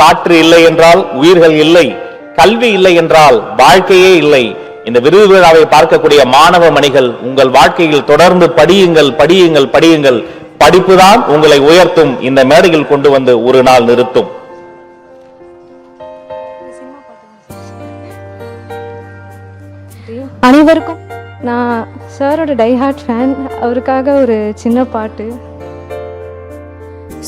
காற்று இல்லை என்றால் உயிர்கள் இல்லை, கல்வி இல்லை என்றால் வாழ்க்கையே இல்லை. இந்த விருது விழாவை பார்க்கக்கூடிய மாணவ மணிகள், உங்கள் வாழ்க்கையில் தொடர்ந்து படியுங்கள் படியுங்கள் படியுங்கள். படிப்புதான் உங்களை உயர்த்தும், இந்த மேடையில் கொண்டு வந்து ஒரு நாள் நிறுத்தும். அனைவருக்கும் நான் சாரோட டைஹார்ட் ஃபேன். அவருக்காக ஒரு சின்ன பாட்டு.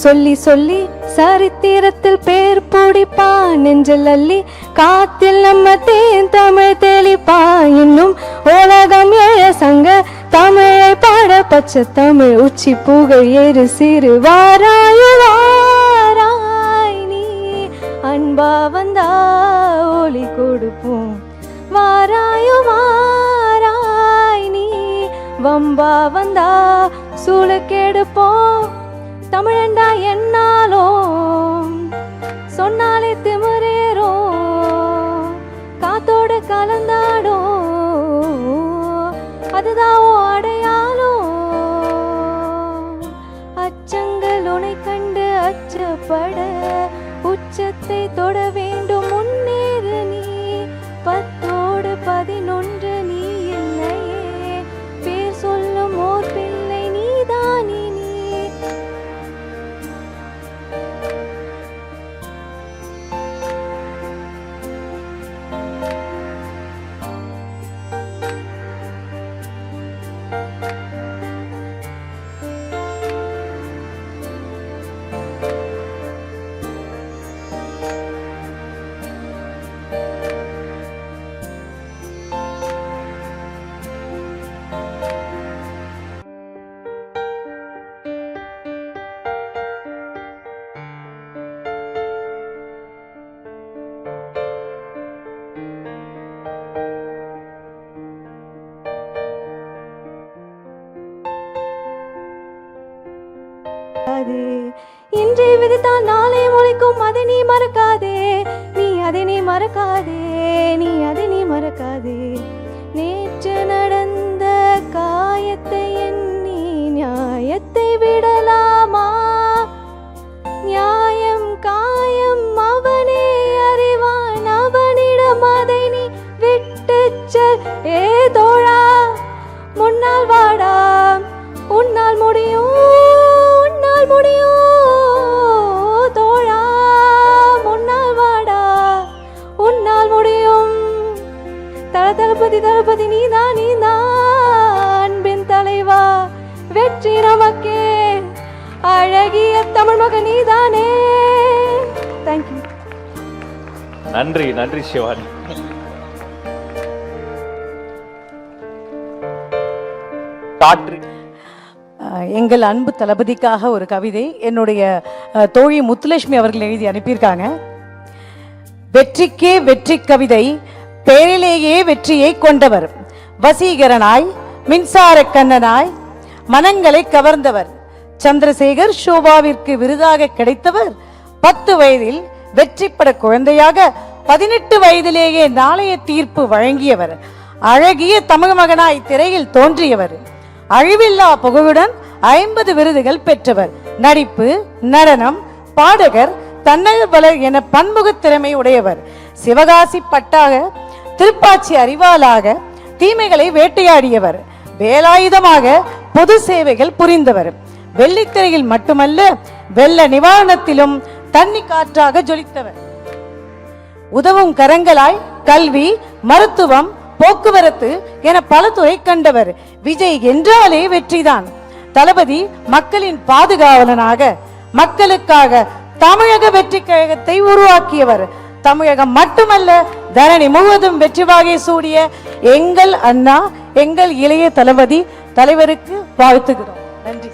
சொல்லி சொல்லி சரித்திரத்தில் பேர் பிடிப்பா, நெஞ்சில் அள்ளி காத்தில் நம்ம தேன் தமிழ் தெளிப்பா. இன்னும் உலகம் ஏழ சங்க தமிழை பாட பச்சை தமிழ் உச்சி புகழ் ஏறு சிறு. வாராயு வாராய் நீ அன்பா வந்தா ஒளி கொடுப்போம். வாராயு வாராய் நீ வம்பா வந்தா சூளுக்கெடுப்போம். தமிழண்டா என்னாலும் சொன்னாலே திமிரேறும், காத்தோடு கலந்தாடும் அதுதான் அடையாளம். அச்சங்கள் உனை கண்டு அச்சப்பட உச்சத்தை தொட வேண்டும் முன்னேறு நீ. 10ஓடு 11 நீ இல்லையே, பேர் சொல்லும் ஓர் பிள்ளை நீதானே நீ. இன்றை விதித்தால் நாளை முளைக்கும், அதை நீ மறக்காதே. நீ அதை நீ மறக்காதே, நீ அதை நீ மறக்காதே. நேற்று நடந்த காயத்தை எண்ணி நியாயத்தை விடலாமா? நியாயம் காயம் அவனே அறிவான், அவனிடம் அதை நீ விட்டு செல். ஏ தோழா முன்னால் வாடா, உன்னால் முடியும் முடியும். தோழா முன்னால் வாடா, உன்னால் முடியும். தளபதி தளபதி நீதான் நீதான் அன்பின் தலைவா. வெற்றி நமக்கே, அழகிய தமிழ் மகன் நீதானே. தேங்க்யூ. நன்றி நன்றி சிவானி. காற்று எங்கள் அன்பு தளபதிக்காக ஒரு கவிதை என்னுடைய தோழி முத்துலட்சுமி அவர்கள் எழுதி அனுப்பியிருக்காங்க. வெற்றிக்கே வெற்றி கவிதை, பேரிலேயே வெற்றியை கொண்டவர், வசீகரனாய் மின்சார கண்ணனாய் மனங்களை கவர்ந்தவர், சந்திரசேகர் ஷோபாவிற்கு விருதாக கிடைத்தவர், 10 வயதில் வெற்றி பட குழந்தையாக 18 வயதிலேயே நாளைய தீர்ப்பு வழங்கியவர், அழகிய தமிழ் மகனாய் திரையில் தோன்றியவர், அழிவில்லா புகழுடன் 50 விருதுகள் பெற்றவர், நடிப்பு நடனம் பாடகர் தன்னகவலர் என பன்முக திறமை உடையவர், சிவகாசி பட்டாக திருப்பாச்சி அறிவாளாக தீமைகளை வேட்டையாடியவர், வேலாயுதமாக பொது சேவைகள் புரிந்தவர், வெள்ளித்திரையில் மட்டுமல்ல வெள்ள நிவாரணத்திலும் தண்ணி காற்றாக ஜொலித்தவர், உதவும் கரங்களாய் கல்வி மருத்துவம் போக்குவரத்து என பல துறை கண்டவர். விஜய் என்றாலே வெற்றிதான். தளபதி மக்களின் பாதுகாவலனாக மக்களுக்காக தமிழக வெற்றி கழகத்தை உருவாக்கியவர். தமிழகம் மட்டுமல்ல தரணி முழுவதும் வெற்றி வாகை சூடிய எங்கள் அண்ணா, எங்கள் இளைய தளபதி தலைவருக்கு வாழ்த்துகிறோம். நன்றி.